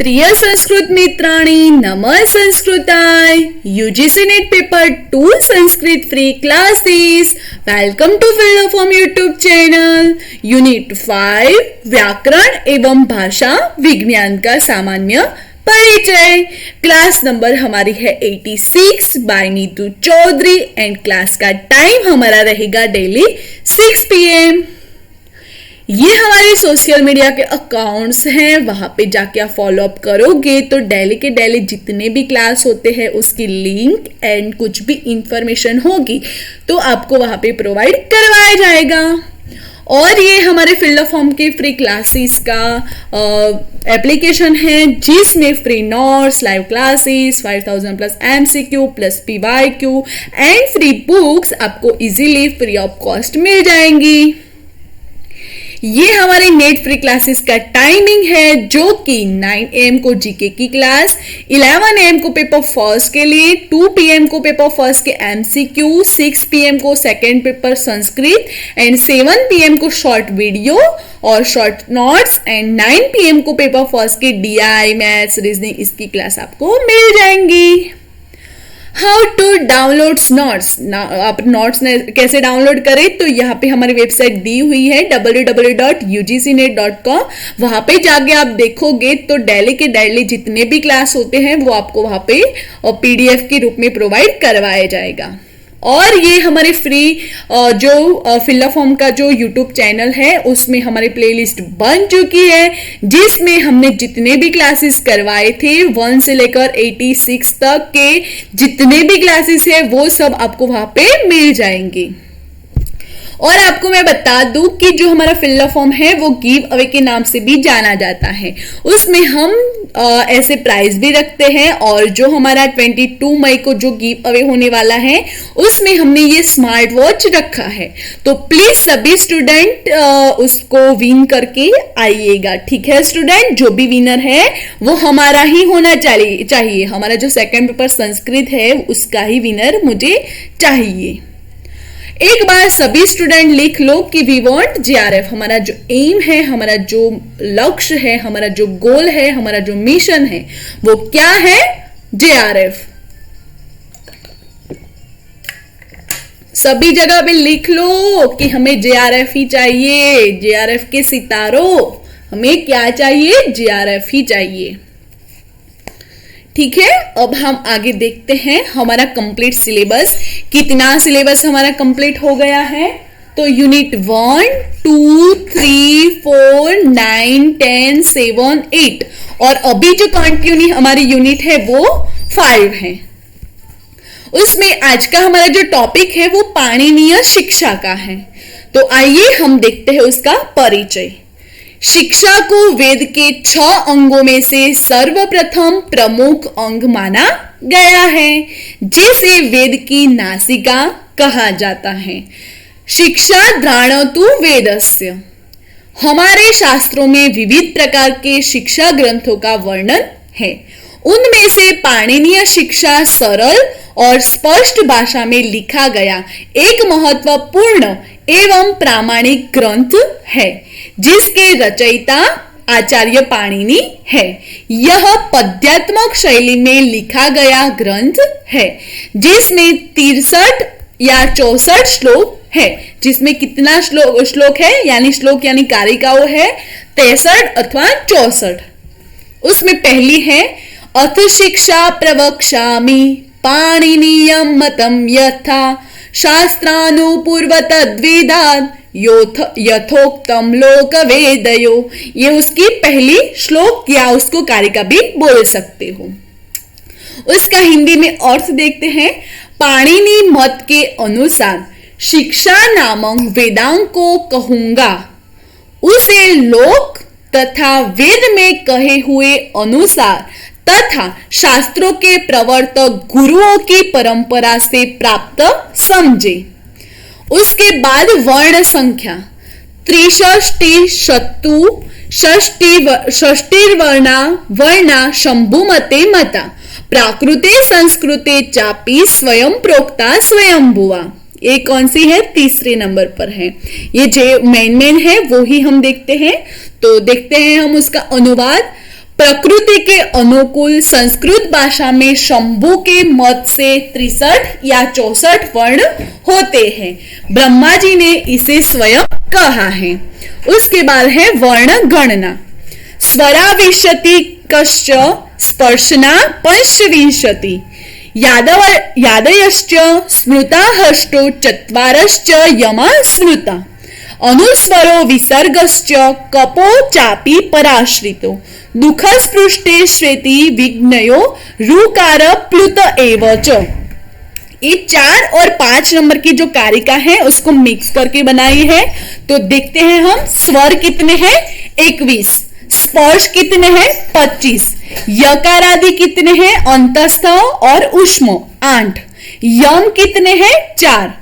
प्रिय संस्कृत मित्राणि नमः संस्कृताय UGC net paper 2 Sanskrit free classes welcome to field form YouTube channel unit 5 व्याकरण एवं भाषा विज्ञान का सामान्य परिचय। क्लास नंबर हमारी है 86 by Neetu Chaudhary and class का टाइम हमारा रहेगा डेली 6 PM। ये हमारे सोशल मीडिया के अकाउंट्स हैं, वहां पे जाके आप फॉलो अप करोगे तो डेली के डेली जितने भी क्लास होते हैं उसकी लिंक एंड कुछ भी इंफॉर्मेशन होगी तो आपको वहां पे प्रोवाइड करवाया जाएगा। और ये हमारे फील्ड ऑफ फॉर्म के फ्री क्लासेस का एप्लीकेशन है जिसमें free notes, live classes, 5000 plus MCQ plus PYQ and free books आपको इजीली फ्री ऑफ कॉस्ट मिल जाएंगी। ये हमारे नेट फ्री क्लासेस का टाइमिंग है जो कि 9 AM को जीके की क्लास, 11 AM को पेपर फर्स्ट के लिए, 2 PM को पेपर फर्स्ट के MCQ, 6 PM को second paper Sanskrit and 7 PM को शॉर्ट वीडियो और शॉर्ट नोट्स एंड 9 PM को पेपर फर्स्ट के DI, मैथ्स, रीजनिंग इसकी क्लास आपको मिल जाएंगी। हाउ टू डाउनलोड नोट्स, आप नोट्स कैसे डाउनलोड करें तो यहाँ पे हमारी वेबसाइट दी हुई है www.ugcnet.com। वहां पे जाके आप देखोगे तो डेली के डेली जितने भी क्लास होते हैं वो आपको वहां पे PDF के रूप में प्रोवाइड करवाया जाएगा। और ये हमारे फ्री जो फिल फॉर्म का जो YouTube चैनल है उसमें हमारी प्लेलिस्ट बन चुकी है जिसमें हमने जितने भी क्लासेस करवाए थे 1 से लेकर 86 तक के जितने भी क्लासेस है वो सब आपको वहां पे मिल जाएंगे। और आपको मैं बता दूं कि जो हमारा फिल फॉर्म है वो गिव अवे के नाम से भी जाना जाता है। उसमें हम ऐसे प्राइज भी रखते हैं और जो हमारा 22 मई को जो गिव अवे होने वाला है उसमें हमने ये स्मार्ट वॉच रखा है। तो प्लीज सभी स्टूडेंट उसको विन करके आइएगा। ठीक है स्टूडेंट, जो भी विनर है वो हमारा ही होना चाहिए। हमारा जो सेकंड पेपर संस्कृत है उसका ही विनर मुझे चाहिए। एक बार सभी स्टूडेंट लिख लो कि वी वांट JRF। हमारा जो एम है, हमारा जो लक्ष्य है, हमारा जो गोल है, हमारा जो मिशन है वो क्या है? JRF। सभी जगह पे लिख लो कि हमें JRF ही चाहिए। JRF के सितारों, हमें क्या चाहिए? JRF ही चाहिए। ठीक है, अब हम आगे देखते हैं हमारा कंप्लीट सिलेबस। कितना सिलेबस हमारा कंप्लीट हो गया है तो यूनिट 1, 2, 3, 4, 9, 10, 7, 8 और अभी जो कंटिन्यू हमारी यूनिट है वो 5 है। उसमें आज का हमारा जो टॉपिक है वो पाणिनीय शिक्षा का है। तो आइए हम देखते हैं उसका परिचय। शिक्षा को वेद के 6 अंगों में से सर्वप्रथम प्रमुख अंग माना गया है जिसे वेद की नासिका कहा जाता है। शिक्षा द्राणतु वेदस्य। हमारे शास्त्रों में विविध प्रकार के शिक्षा ग्रंथों का वर्णन है। उनमें से पाणिनीय शिक्षा सरल और स्पष्ट भाषा में लिखा गया एक महत्वपूर्ण एवं प्रामाणिक ग्रंथ है जिसके रचयिता आचार्य पाणिनि है। यह पद्यात्मक शैली में लिखा गया ग्रंथ है जिसमें 63 या 64 श्लोक है। जिसमें कितना श्लोक है यानी कारिकाओं है 63 अथवा 64। उसमें पहली है अथ शिक्षा प्रवक्ष्यामि पाणिनीयं मतम यथा शास्त्रानुपूर्व तद्विदात् यथोक्तम लोक वेदयो। ये उसकी पहली श्लोक या उसको कारिका भी बोल सकते हो। उसका हिंदी में अर्थ देखते हैं। पाणिनि मत के अनुसार शिक्षा नामक वेदांग को कहूंगा उसे लोक तथा वेद में कहे हुए अनुसार तथा शास्त्रों के प्रवर्तक गुरुओं की परंपरा से प्राप्त समझे। उसके बाद वर्ण संख्या 63 शतु वर्णा शंभुमते मता प्राकृते संस्कृते चापी स्वयं प्रोक्ता स्वयंभुवा। ये कौन सी है? तीसरे नंबर पर है। ये जो मेन है वो ही हम देखते हैं। तो देखते हैं हम उसका अनुवाद। प्रकृति के अनुकूल संस्कृत भाषा में शंभु के मत से 63 या 64 वर्ण होते हैं। ब्रह्मा जी ने इसे स्वयं कहा है। उसके बाद है वर्ण गणना। स्वराविंशति कश्च स्पर्शना पंचविंशति यादयश्च स्मृताहष्टो चत्वारश्च यमा स्मृता अनुस्वरो विसर्गश्च कपो चापि पराश्रितो दुःखस्पृष्टे श्वेति विघ्नयो रुकार प्लुत एव च। ये 4 और 5 नंबर की जो कारिका है उसको मिक्स करके बनाई है। तो देखते हैं हम, स्वर कितने हैं 21, स्पर्श कितने हैं 25, यकार आदि कितने हैं अंतस्थ और ऊष्म 8, यम कितने हैं 4,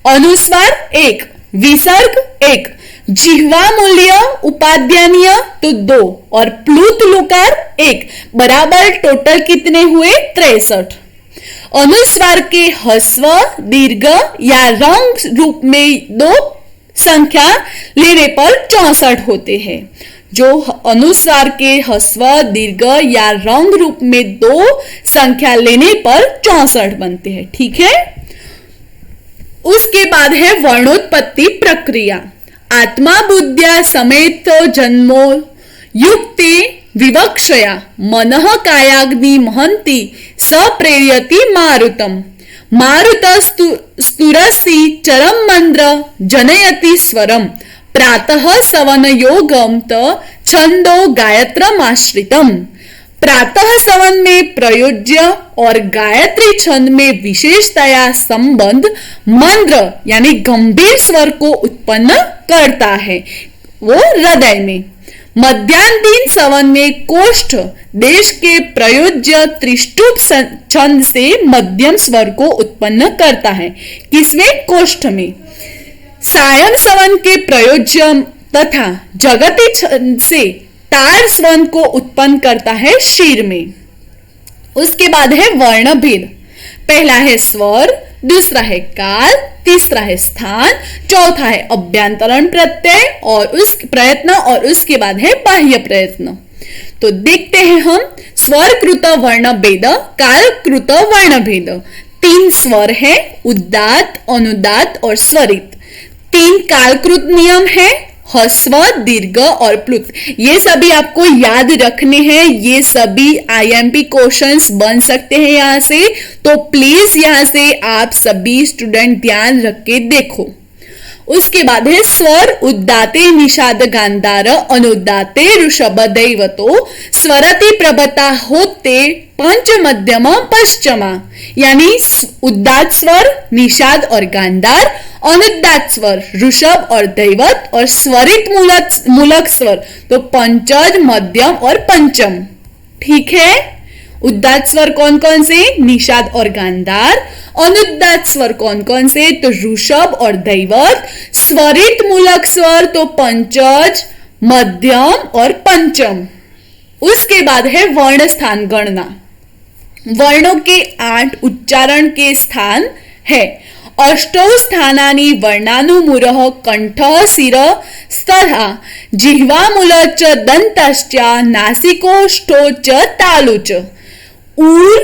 अनुस्वार 1, विसर्ग 1, जिह्वा मूल्य उपाध्यानीय तो 2 और प्लुत लुकार 1, बराबर टोटल कितने हुए 63। अनुस्वार के ह्रस्व दीर्घ या रंग रूप में 2 संख्या लेने पर 64 होते हैं। जो अनुस्वार के ह्रस्व दीर्घ या रंग रूप में 2 संख्या लेने पर 64 बनते हैं। ठीक है। उसके बाद है वर्णोत्पत्ति प्रक्रिया। आत्मा बुद्ध्या समेत जन्मो युक्ति विवक्षया मनः कायाग्नि महंती सप्रेयति मारुतम मारुत स्तुरसी चरम मंद्र जनयति स्वरम प्रातः सवन योगम त छंदो गायत्रमाश्रितम। प्रातः सवन में प्रयोज्य और गायत्री छंद में विशेषतया संबंध मंद्र यानी गंभीर स्वर को उत्पन्न करता है, वो हृदय में। मध्यान्ह सवन में कोष्ठ देश के प्रयोज्य त्रिष्टुप छंद से मध्यम स्वर को उत्पन्न करता है। किसमें? कोष्ठ में। सायं सवन के प्रयोज्य तथा जगती छंद से तार स्वर को उत्पन्न करता है शीर में। उसके बाद है वर्ण भेद। पहला है स्वर, दूसरा है काल, तीसरा है स्थान, चौथा है अभ्यंतरण प्रत्यय और उस प्रयत्न और उसके बाद है बाह्य प्रयत्न। तो देखते हैं हम स्वर कृत वर्ण भेद, काल कृत वर्ण भेद। 3 स्वर है, उदात्त, अनुदात्त और स्वरित। 3 कालकृत नियम है, ह्रस्व, दीर्घ और प्लुत। ये सभी आपको याद रखने हैं। ये सभी आईएमपी क्वेश्चंस बन सकते हैं यहाँ से। तो प्लीज यहाँ से आप सभी स्टूडेंट ध्यान रख के देखो। उसके बाद है स्वर उदाते निषाद गांधार अनुदाते ऋषभ दैवतो स्वरति प्रभता होते पंच मध्यम पश्चिमा। यानी उदात स्वर निषाद और गांधार, अनुदात स्वर ऋषभ और दैवत और स्वरित मूलक स्वर तो पंचज, मध्यम और पंचम। ठीक है। उदात स्वर कौन कौन से? निषाद और गांधार। अनुदात स्वर कौन कौन से? तो ऋषभ और दैवत। स्वरित मूलक स्वर तो पंचज, मध्यम और पंचम। उसके बाद है वर्ण स्थान गणना। वर्णों के 8 उच्चारण के स्थान है। अष्टौ स्थानानि वर्णानुमुरः कंठः शिरः स्तः जिह्वामूल च दन्तश्च नासिकोष्ठौ च तालु च। ऊर,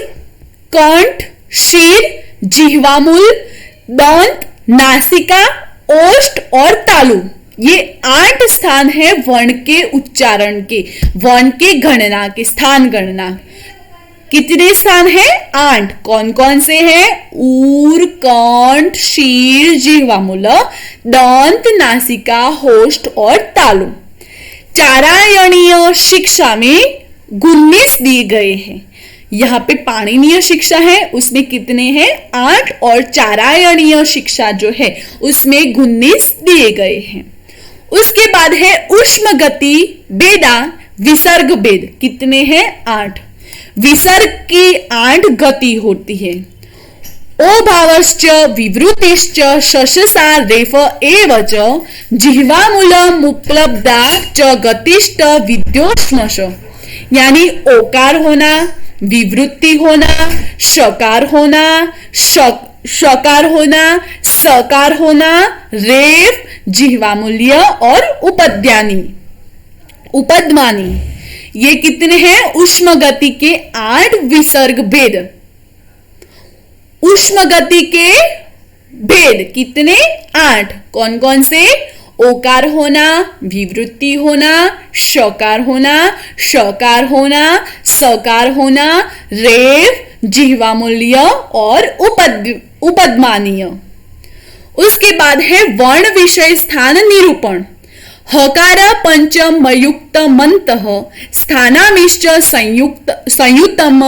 कंठ, शीर, जिह्वामूल, दंत, नासिका, ओष्ठ और तालु, ये 8 स्थान है वर्ण के उच्चारण के, वर्ण के गणना के, स्थान गणना। कितने स्थान है? 8। कौन कौन से हैं? ऊर, कंठ, शीर, जिह्वामूल, दंत, नासिका, होष्ठ और तालु। चारायणीय शिक्षा में 19 दिए गए हैं। यहाँ पे पाणिनीय शिक्षा है, उसमें कितने हैं? 8 और चारायणीय शिक्षा जो है उसमें 19 दिए गए हैं। उसके बाद है ऊष्म गति बेदा विसर्ग भेद। कितने हैं? 8। विसर्ग की 8 गति होती है। ओ भावश्च विवृतिश्च शशसा रेफ एव च जिह्वामूलम उपलब्धा च गतिश्च विद्योष्मश। यानी ओकार होना, विवृत्ति होना, शकार होना, शकार होना, सकार होना, रेफ, जिह्वामूल्य और उपद्मानी। ये कितने हैं? ऊष्म गति के 8 विसर्ग भेद। ऊष्म गति के भेद कितने? 8। कौन कौन से? ओकार होना, विवृत्ति होना, शकार होना, शकार होना, सकार होना, रेव, जिह्वामूल्य और उपदमानीय। उसके बाद है वर्ण विषय स्थान निरूपण। हकार पंचम मयुक्त मंतः स्थानामिश्च संयुतम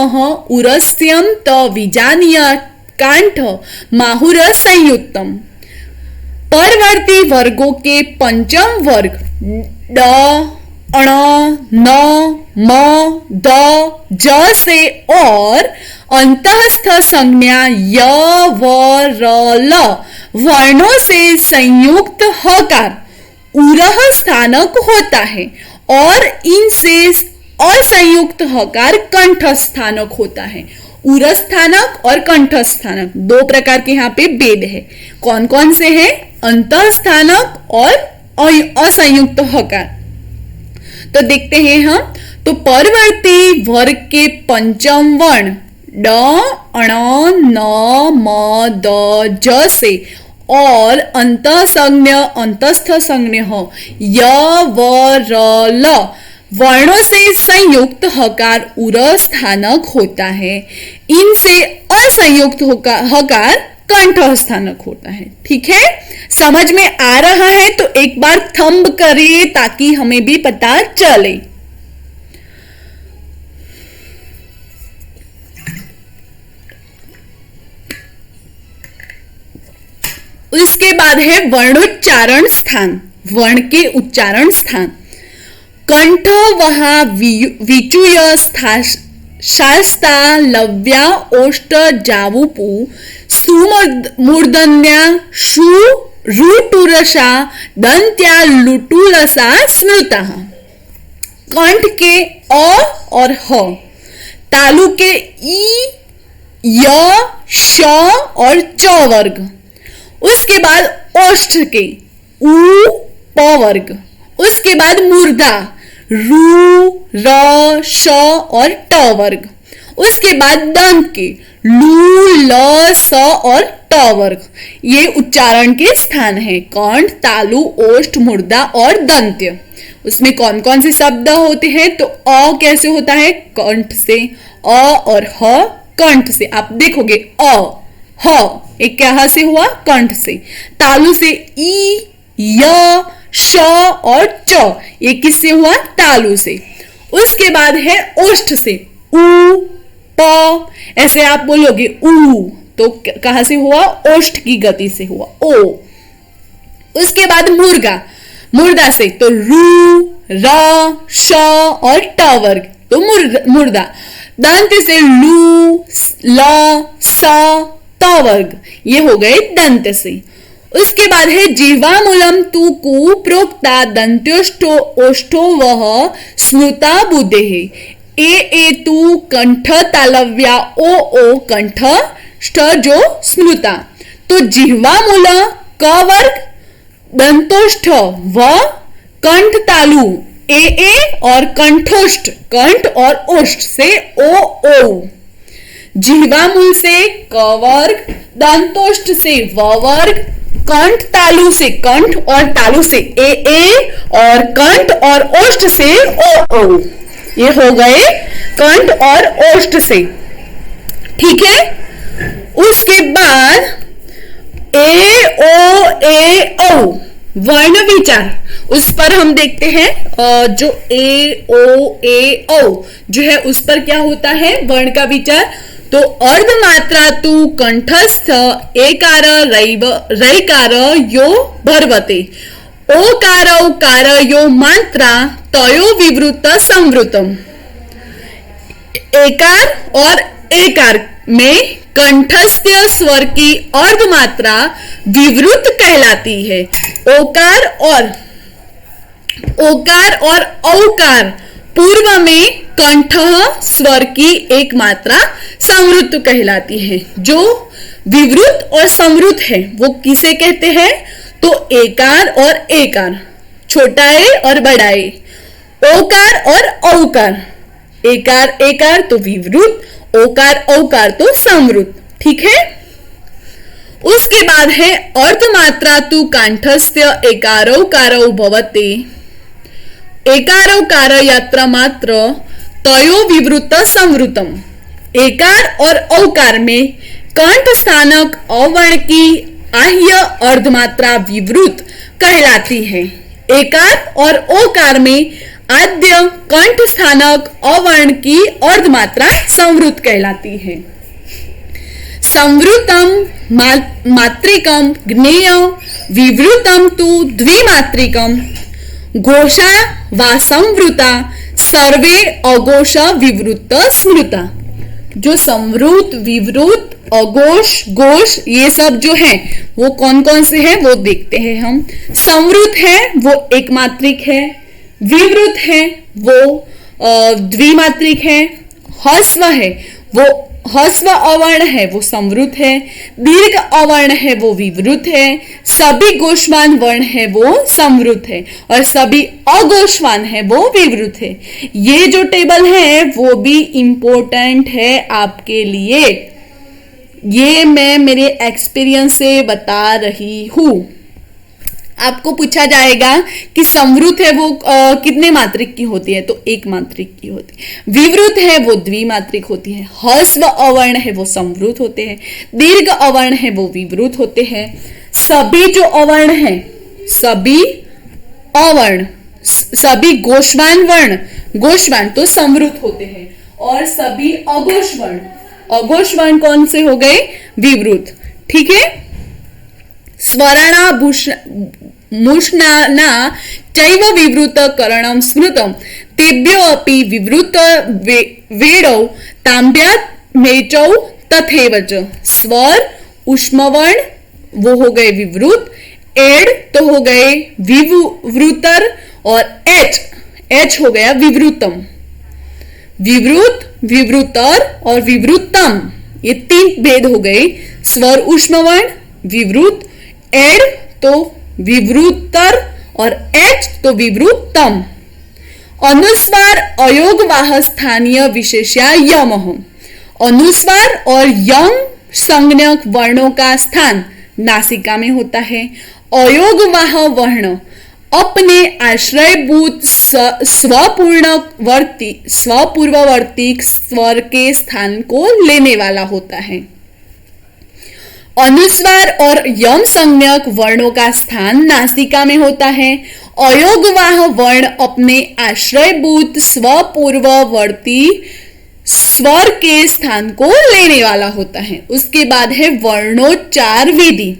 उरस्यम त विजानीय कांठ माहुर संयुक्तम। परवर्ती वर्गों के पंचम वर्ग ड, अण, न, म, द, ज से और अंतःस्थ संज्ञा य, व, र, ल वर्णों से संयुक्त हकार उरह स्थानक होता है और इनसे असंयुक्त हकार कंठ स्थानक होता है। उरह स्थानक और कंठ स्थानक 2 प्रकार के यहाँ पे भेद है। कौन कौन से हैं? अंतः स्थानक और असंयुक्त हकार। तो देखते हैं हम। तो परवर्ती वर्ग के पंचम वर्ण ड, अण, न, म, द, ज से और अंतस्थ संज्ञ हो य, व, र, ल वर्णों से संयुक्त हकार उरह स्थानक होता है। इनसे असंयुक्त हकार कंठ स्थानक होता है। ठीक है, समझ में आ रहा है? तो एक बार थंब करिए ताकि हमें भी पता चले। उसके बाद है वर्णोच्चारण स्थान। वर्ण के उच्चारण स्थान। कंठ वहा विचूय शास्ता लव्या ओष्ठ जावुपु सुमूर्धन्या शु रुटुरसा दंत्या लुटुरसा स्मृता। कंठ के अ और ह, तालु के ई, य, श और च वर्ग। उसके बाद ओष्ठ के उ, प वर्ग। उसके बाद मूर्धा रू, र, श और ट वर्ग। उसके बाद दंत के लू, ल, स और ट वर्ग। ये उच्चारण के स्थान है। कंठ, तालु, ओष्ठ, मूर्धा और दंत्य। उसमें कौन कौन से शब्द होते हैं? तो अ कैसे होता है? कंठ से। अ और ह कंठ से। आप देखोगे अ, ह एक क्या से हुआ? कंठ से। तालु से ई, य, श और च, ये किससे हुआ? तालु से। उसके बाद है ओष्ठ से उ, प, ऐसे आप बोलोगे उ, तो कहां से हुआ? ओष्ठ की गति से हुआ ओ। उसके बाद मुर्गा, मुर्दा से तो रू, र, श और ट वर्ग, तो मुर्दा। दंत से लू, ल, स, त वर्ग, ये हो गए दंत से। उसके बाद है जिह्वामूलम तु कु प्रोक्ता दंत्योष्ठो ओष्ठो वह स्मृता बुद्धे ए तु कंठ तालव्या ओ कंठ ष्ठ जो स्मृता। तो जिह्वामूल क वर्ग, दंतोष्ठ व, कंठ तालु ए और कंठोष्ठ कंठ और ओष्ठ से ओ। जिह्वामूल से क वर्ग, दंतोष्ठ से व वर्ग, कंठ तालु से कंठ और तालु से ए और कंठ और ओष्ठ से ओ। ये हो गए कंठ और ओष्ठ से। ठीक है। उसके बाद ए ओ वर्ण विचार, उस पर हम देखते हैं। जो ए ओ जो है उस पर क्या होता है वर्ण का विचार। तो अर्धमात्रा तु कंठस्थ एकार रैकार यो भर्वते ओकार उकार यो मात्रा तयो विवृत संवृतम। एकार और एकार में कंठस्थ स्वर की अर्धमात्रा विवृत कहलाती है। ओकार और औकार पूर्व में कंठ स्वर की एक मात्रा संवृत कहलाती है। जो विवृत और संवृत है वो किसे कहते हैं? तो एकार और एकार, छोटा ए और बड़ा ए। ओकार और औकार, एकार एकार तो विवृत, ओकार औकार तो संवृत। ठीक है। उसके बाद है अर्धमात्रा तु कांठस्य एकारौकारौ भवते, एकारौकार यात्रा मात्र तयो विवृत संवृतम। एकार और औकार में कंठ स्थानक अवर्ण की आह्य अर्धमात्रा विवृत कहलाती है। एकार और ओकार में आद्य कंठ स्थानक अवर्ण की अर्धमात्रा संवृत कहलाती है। संवृतम मात्रिकम ज्ञेय, विवृतम तु द्विमात्रिकम। घोषा वा संवृता सर्वे अघोष विवृत स्मृता। जो संवृत, विवृत, अघोष, घोष ये सब जो है वो कौन कौन से हैं वो देखते हैं हम। संवृत है वो एक मात्रिक है, विवृत है वो द्विमात्रिक है, ह्रस्व है वो ह्रस्व अवर्ण है वो संवृत है, दीर्घ अवर्ण है वो विवृत है, सभी गोष्वान वर्ण है वो संवृत है और सभी अगोष्वान है वो विवृत है। ये जो टेबल है वो भी इंपॉर्टेंट है आपके लिए, ये मैं मेरे एक्सपीरियंस से बता रही हूं। आपको पूछा जाएगा कि संवृत है वो कितने मात्रिक की होती है, तो एक मात्रिक की होती है। विवृत है वो द्विमात्रिक होती है। ह्रस्व अवर्ण है वो संवृत होते हैं, दीर्घ अवर्ण है वो विवृत होते हैं। सभी जो अवर्ण है, सभी अवर्ण, सभी गोष्वान वर्ण, गोष्वान तो संवृत होते हैं और सभी अघोष वर्ण, अघोष वर्ण कौन से हो गए, विवृत। ठीक है। स्वराणा मुष्णाना चैव विवृत करणं स्मृतम, तेभ्यो अपि विवृत वेणौ तांब्यात मेचौ तथैव च। स्वर ऊष्मवर्ण वो हो गए विवृत, एड तो हो गए विवृतर और एच हो गया विवृतम। विवृत, विवृतर और विवृतम ये तीन भेद हो गए। स्वर ऊष्मवर्ण, विवृत, एड तो विवृतर और एच तो विवृतम। अनुस्वार अयोगवाह स्थानीय विशेष्या यमः। अनुस्वार और यम संज्ञक वर्णों का स्थान नासिका में होता है। अयोगवाह वर्ण अपने आश्रयभूत स्वपूर्ववर्ती स्वर के स्थान को लेने वाला होता है। अनुस्वार और यम संज्ञक वर्णों का स्थान नासिका में होता है। अयोगवाह वर्ण अपने आश्रयभूत स्वपूर्ववर्ती स्वर के स्थान को लेने वाला होता है। उसके बाद है वर्णोच्चार विधि।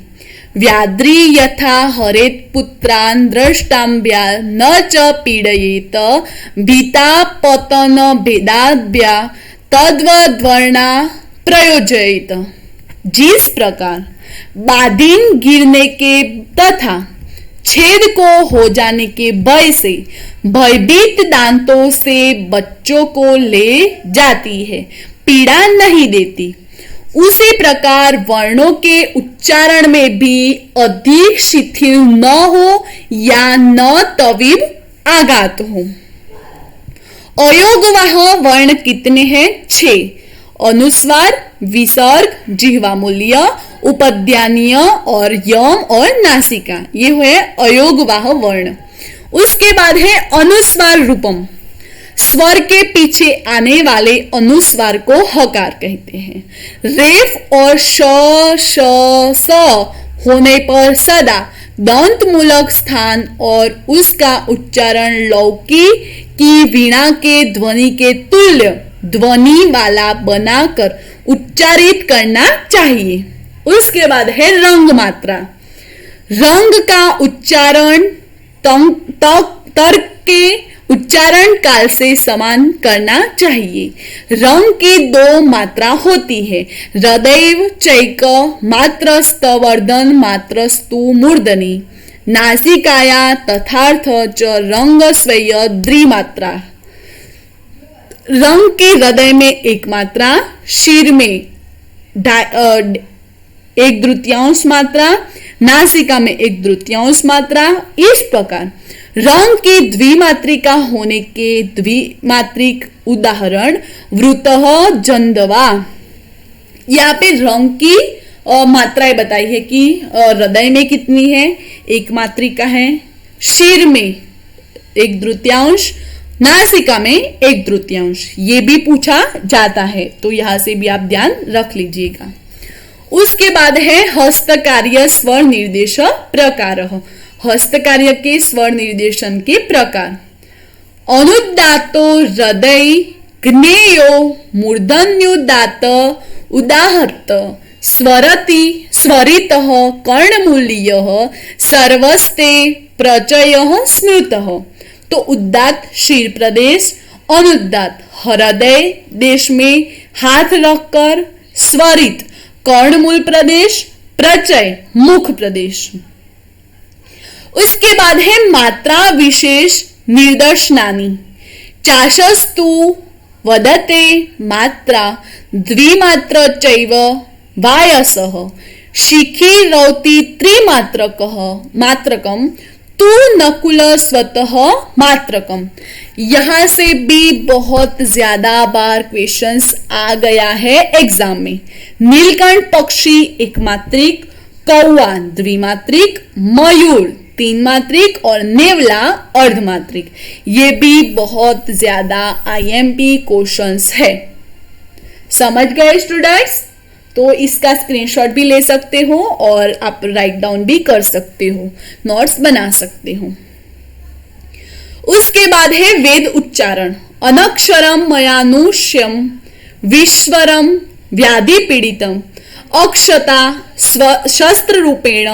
व्याद्री यथा हरेत पुत्रान् द्रष्टाम्ब्या न च पीडयेत, भीता पतन भेदाभ्या तद्वद्वर्णा प्रयोजयेत। जिस प्रकार बाधिन गिरने के तथा छेद को हो जाने के भय से भयभीत दांतों से बच्चों को ले जाती है, पीड़ा नहीं देती, उसी प्रकार वर्णों के उच्चारण में भी अधिक शिथिल न हो या न तवीब आघात हो। अयोगवाह वर्ण कितने हैं? 6। अनुस्वार, विसर्ग, जिह्वा मूल्य, उपध्यानीय और यम और नासिका, ये है अयोगवाह वर्ण। उसके बाद है अनुस्वार रूपम। स्वर के पीछे आने वाले अनुस्वार को हकार कहते हैं। रेफ और श स होने पर सदा दंत मूलक स्थान और उसका उच्चारण लौकी की वीणा के ध्वनि के तुल्य ध्वनि वाला बनाकर उच्चारित करना चाहिए। उसके बाद है रंग मात्रा। रंग का उच्चारण तर्क के उच्चारण काल से समान करना चाहिए। रंग की 2 मात्रा होती है, हृदय चैक मात्रस्तवर्धन मात्रस्तु मूर्धनि। नासिकाया तथार्थ च रंग स्वेय द्विमात्रा। रंग के हृदय में 1 मात्रा, शिर में 1/3 मात्रा, नासिका में 1/3 मात्रा। इस प्रकार रंग की द्विमात्रिका होने के द्विमात्रिक उदाहरण वृतः जंदवा। यहाँ पे रंग की मात्राएं बताई है कि हृदय में कितनी है, एक मात्रिका है, शीर में 1/3, नासिका में 1/3, ये भी पूछा जाता है, तो यहां से भी आप ध्यान रख लीजिएगा। उसके बाद है हस्तकार्य स्वर निर्देश प्रकार। हस्तकार्य के स्वर निर्देशन के प्रकार। अनुदातो हृदय, ज्ञेयो मूर्धन्युदात उदाहर्त, स्वरति स्वरितः कर्णमूलीयः सर्वस्ते प्रचयः स्मृतः। तो उदात्त शीर प्रदेश, अनुदात्त हृदय देश में हाथ रखकर, स्वरित कर्णमूल प्रदेश, प्रचय मुख प्रदेश। उसके बाद है मात्रा विशेष निर्दशनानि। चाशस्तु वदते मात्रा द्विमात्र चैव वायसः, शिखी रौति त्रिमात्रकः मात्रकम तू नकुल स्वतः मात्रकम। यहां से भी बहुत ज्यादा बार क्वेश्चंस आ गया है एग्जाम में। नीलकंठ पक्षी एक मात्रिक, कौवा द्विमात्रिक, मयूर 3 मात्रिक और नेवला अर्धमात्रिक। ये भी बहुत ज्यादा आईएमपी क्वेश्चंस है। समझ गए स्टूडेंट्स? तो इसका स्क्रीनशॉट भी ले सकते हो और आप राइट डाउन भी कर सकते हो, नोट्स बना सकते हो। उसके बाद है वेद उच्चारण। अनक्षरम मयानुष्यम विश्वरम व्याधि पीड़ितम अक्षता शस्त्र रूपेण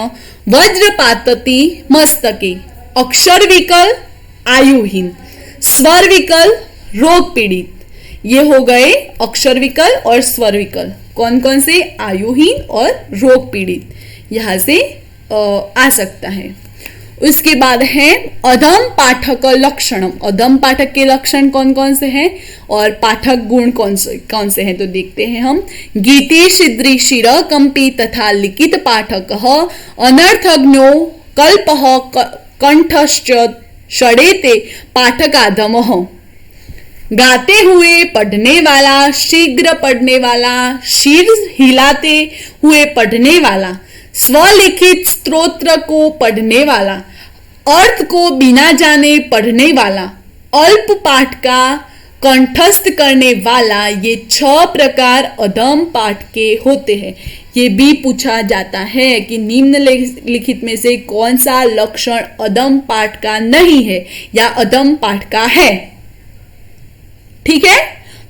वज्रपातति मस्तके। अक्षर विकल आयुहीन, स्वर विकल रोग पीड़ित। ये हो गए अक्षर विकल और स्वर विकल। कौन कौन से? आयुहीन और रोग पीड़ित, यहां से आ सकता है। उसके बाद है अधम पाठक लक्षणम। अधम पाठक के लक्षण कौन कौन से हैं और पाठक गुण कौन से हैं, तो देखते हैं हम। गीति शिद्री शिर कंपी तथा लिखित पाठक अनर्थज्ञो कल्प कंठश्च षडेते पाठकाधम। गाते हुए पढ़ने वाला, शीघ्र पढ़ने वाला, शीर हिलाते हुए पढ़ने वाला, स्वलिखित स्तोत्र को पढ़ने वाला, अर्थ को बिना जाने पढ़ने वाला, अल्प पाठ का कंठस्थ करने वाला। ये 6 प्रकार अधम पाठ के होते हैं। ये भी पूछा जाता है कि निम्नलिखित में से कौन सा लक्षण अधम पाठ का नहीं है या अधम पाठ का है। ठीक है,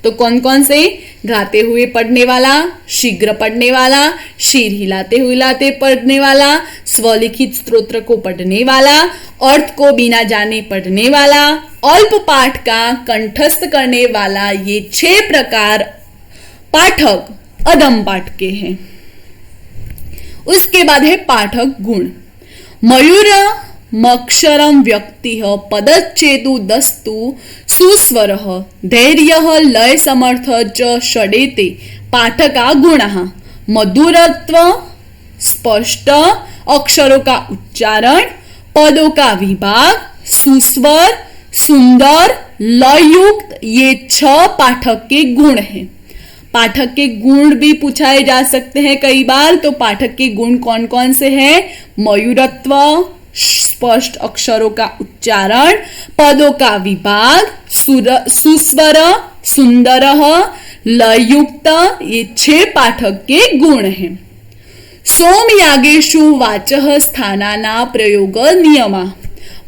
तो कौन कौन से? गाते हुए पढ़ने वाला, शीघ्र पढ़ने वाला, शीर हिलाते हुए पढ़ने वाला, स्वलिखित स्तोत्र को पढ़ने वाला, अर्थ को बिना जाने पढ़ने वाला, अल्प पाठ का कंठस्थ करने वाला। ये 6 प्रकार पाठक अधम पाठ के हैं। उसके बाद है पाठक गुण। मयूर मक्षरम व्यक्ति पदच्छेदु दस्तु सुस्वर धैर्य लय समर्थ च षडेते पाठका गुणः। मधुरत्व, स्पष्ट अक्षरों का उच्चारण, पदों का विभाग, सुस्वर, सुंदर, लययुक्त, ये 6 पाठक के गुण हैं। पाठक के गुण भी पूछाए जा सकते हैं कई बार। तो पाठक के गुण कौन कौन से हैं? मयूरत्व, स्पष्ट अक्षरों का उच्चारण, पदों का विभाग, सुस्वर, सुंदर, लययुक्त, ये 6 पाठक के गुण हैं। सोमयागेषु वाचः स्थानाना प्रयोग नियमा।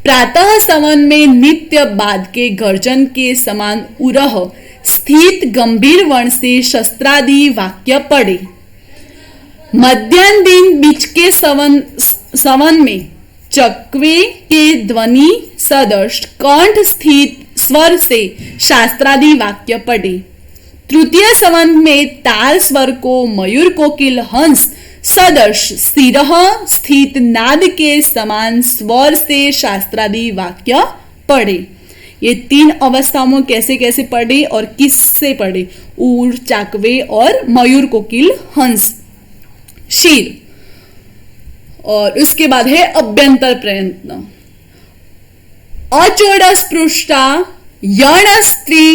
प्रातः सवन में नित्य बाद के गर्जन के समान उरह स्थित गंभीर वर्ण से शस्त्रादि वाक्य पढ़े। मध्याह्न दिन बीच के सवन में चकवे के ध्वनि सदृश कंठ स्थित स्वर से शास्त्रादि वाक्य पढ़े। तृतीय सवन में ताल स्वर को मयूर कोकिल हंस सदृश स्थिर स्थित नाद के समान स्वर से शास्त्रादि वाक्य पढ़े। ये 3 अवस्थाओं में कैसे कैसे पढ़े और किससे पढ़े? ऊर, चाकवे और मयूर कोकिल हंस शीर। और उसके बाद है अभ्यंतर प्रयत्न। अचोड स्पृष्टा यण स्त्री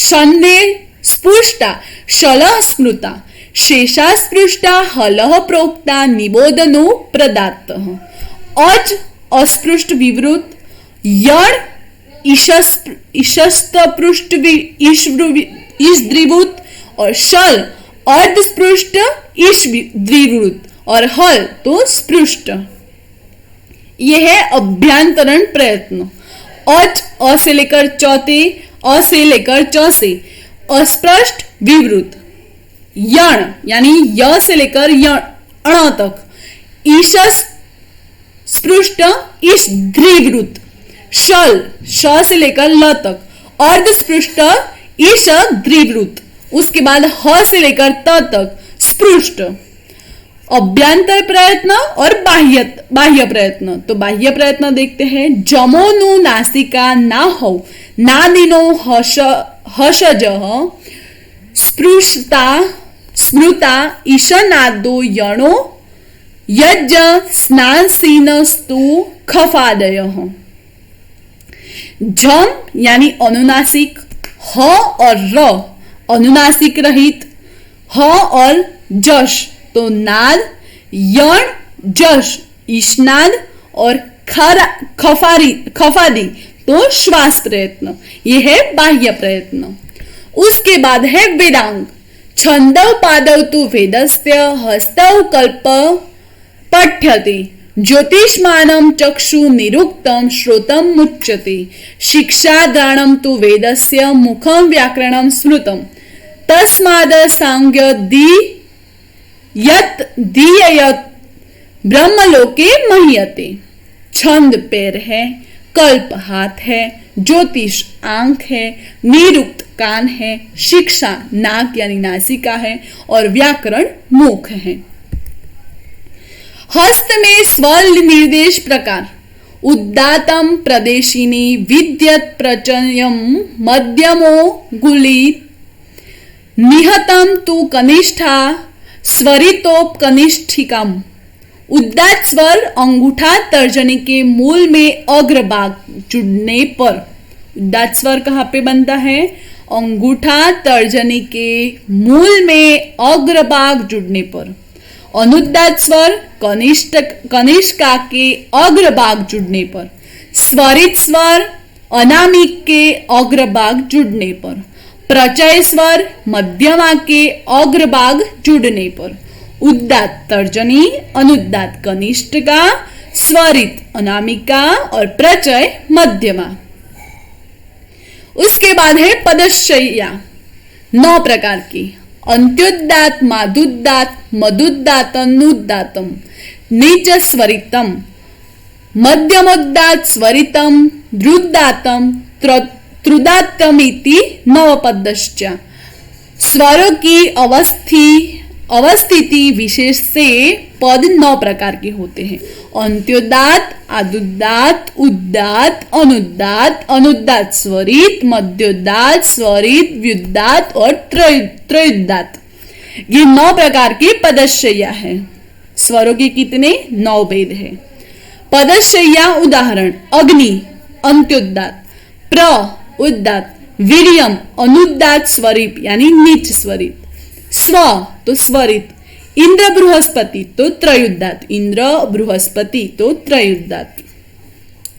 शन्ने स्पृष्टा शल स्मृता शेषा स्पृष्टा हलः प्रोक्ता निबोधनो प्रदात। अज अस्पृष्ट विवृत, यण ईशस्त पृष्ठ ईशद्रीवृत और शल अर्धस्पृष्ट ईशद्रीवृत और हल तो स्पृष्ट। यह है अभ्यंतरण प्रयत्न। अच अ से लेकर चौथे, अ से लेकर च से अस्पृष्ट विवृत, यण यानी य से लेकर अण तक ईशस स्पृष्ट ईशद्रीवृत, शल श से लेकर ल तक अर्धस्पृष्ट ईशद्रीवृत, उसके बाद ह से लेकर त तक स्पृष्ट। अभ्यंतर प्रयत्न और बाह्य प्रयत्न। तो बाह्य प्रयत्न देखते हैं। जमोनु नासिका ना हो नादिनो हर्षजः स्पृशता स्मृता ईशनादो यणो यज्ञ स्नासीनस्तु खफादयः। जम यानी अनुनासिक, ह और र अनुनासिक रहित, ह और जश तो नाद, यण जश ईशनाद और खफादी तो श्वास प्रयत्न। यह है बाह्य प्रयत्न। उसके बाद है वेदांग। छंदौ पादौ तु वेदस्य हस्तौ कल्प पठ्यते ज्योतिष्मानं चक्षु निरुक्तं श्रोतं मुच्यते शिक्षादानं तु वेदस्य मुखं व्याकरणं स्मृतं तस्माद् सांज्ञ दीयत ब्रह्मलोके मह्यते। छंद पैर है, कल्प हाथ है, ज्योतिष आंख है, निरुक्त कान है, शिक्षा नाक यानी नासिका है और व्याकरण मुख है। हस्त में स्वर निर्देश प्रकार। उद्दातम प्रदेशिनी विद्यत प्रचयम मध्यमो गुलित निहतम तु कनिष्ठा स्वरितोप कनिष्ठिकम। उद्दात स्वर अंगूठा तर्जनी के मूल में अग्रभाग जुड़ने पर। उद्दात स्वर कहाँ पे बनता है? अंगूठा तर्जनी के मूल में अग्रभाग जुड़ने पर। अनुद्दात स्वर कनिष्का के अग्रभाग जुड़ने पर। स्वरित स्वर अनामिक के अग्रभाग जुड़ने पर। प्रचय स्वर मध्यमा के अग्रभाग जुड़ने पर। उद्दात तर्जनी, अनुद्दात कनिष्ठिका, स्वरित अनामिका और प्रचय मध्यमा। उसके बाद है पदशय्या, 9 प्रकार की। अंत्योद्दात, मादुद्दात, मदुद्दात, अनुद्दातम, नीच स्वरितम, मध्यमोद्दात स्वरितम, द्रुद्दातम, त्रुदात्तमिति नवपदश्च। स्वरों की अवस्थिति विशेष से पद 9 प्रकार के होते हैं। अंत्योदात, आदुदात, उद्दात, अनुदात, अनुदात स्वरित, मध्योदात स्वरित, व्युदात और त्रयोदात। ये 9 प्रकार की पदशय्या है। स्वरों के कितने? 9 भेद है। पदशय्या उदाहरण: अग्नि अंत्योदात, प्र उद्दात, वीर्यम अनुदात स्वरित यानी नीच स्वरित, स्व तो स्वरित, इंद्र बृहस्पति तो त्रयोदात, इंद्र बृहस्पति तो त्रयोदात,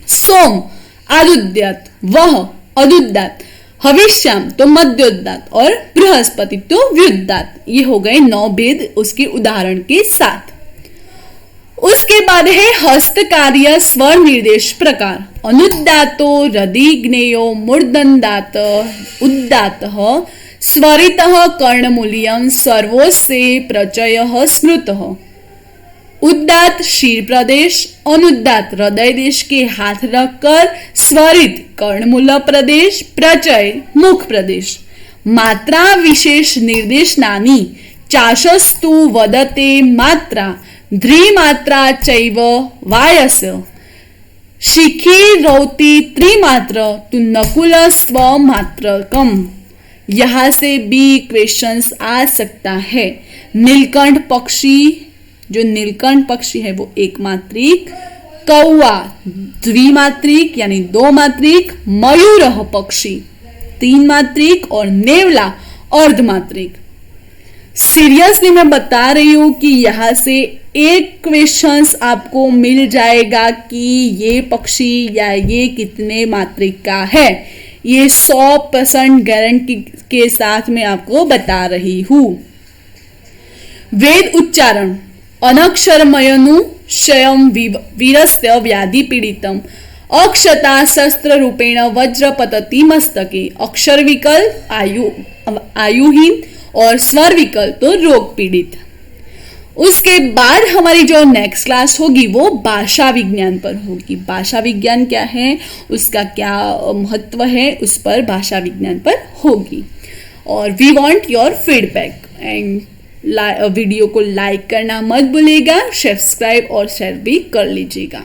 सोम आदुद्यात, वह अदुद्दात, हविष्याम तो मध्योदात और बृहस्पति तो व्युदात। ये हो गए 9 भेद उसके उदाहरण के साथ। उसके बाद है हस्त कार्य स्वर निर्देश प्रकार। अनुदातो रदिग्नेयो मूर्धन्दात उद्दातः स्वरितः कर्णमूल्यं सर्वोस्से प्रचयः स्मृतः। उद्दात शीर प्रदेश, अनुदात हृदय देश के हाथ रखकर, स्वरित कर्णमूल प्रदेश, प्रचय मुख प्रदेश। मात्रा विशेष निर्देशनानि चाशस्तु वदते मात्रा ध्रीमात्रा चैव वायस्य शिखी रौति त्रिमात्र तु नकुल स्वमात्रकम। यहां से भी क्वेश्चंस आ सकता है। नीलकंठ पक्षी, जो नीलकंठ पक्षी है वो एक मात्रिक, कौवा द्विमात्रिक यानी 2 मात्रिक, मयूरः पक्षी 3 मात्रिक और नेवला अर्धमात्रिक। सीरियसली मैं बता रही हूं कि यहां से एक क्वेश्चंस आपको मिल जाएगा कि ये पक्षी या ये कितने मात्रिक का है। ये 100% गारंटी के साथ मैं आपको बता रही हूं। वेद उच्चारण अनक्षरमयनु शयम वीरस्य व्याधि पीड़ितम अक्षता शस्त्र रूपेण वज्र पतति मस्तके। अक्षर विकल्प आयुहीन और स्वर विकल्प तो रोग पीड़ित। उसके बाद हमारी जो नेक्स्ट क्लास होगी वो भाषा विज्ञान पर होगी। भाषा विज्ञान क्या है, उसका क्या महत्व है, उस पर भाषा विज्ञान पर होगी। और we want your feedback and video को लाइक करना मत भूलिएगा, सब्सक्राइब और शेयर भी कर लीजिएगा।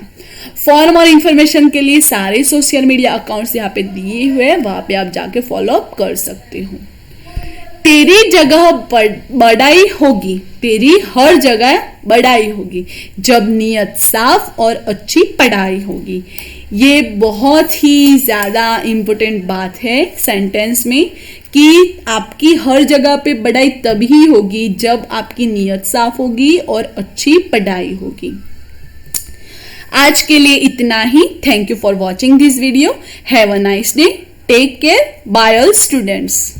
फॉर मोर इन्फॉर्मेशन के लिए सारे सोशल मीडिया अकाउंट्स यहाँ पे दिए हुए हैं, वहां पे आप जाके फॉलो अप कर सकते हो। तेरी जगह बढ़ाई होगी, तेरी हर जगह बढ़ाई होगी जब नियत साफ और अच्छी पढ़ाई होगी। ये बहुत ही ज्यादा इंपॉर्टेंट बात है सेंटेंस में कि आपकी हर जगह पे पढ़ाई तभी होगी जब आपकी नियत साफ होगी और अच्छी पढ़ाई होगी। आज के लिए इतना ही। Thank you for watching this video. Have a nice day. Take care. Bye all students.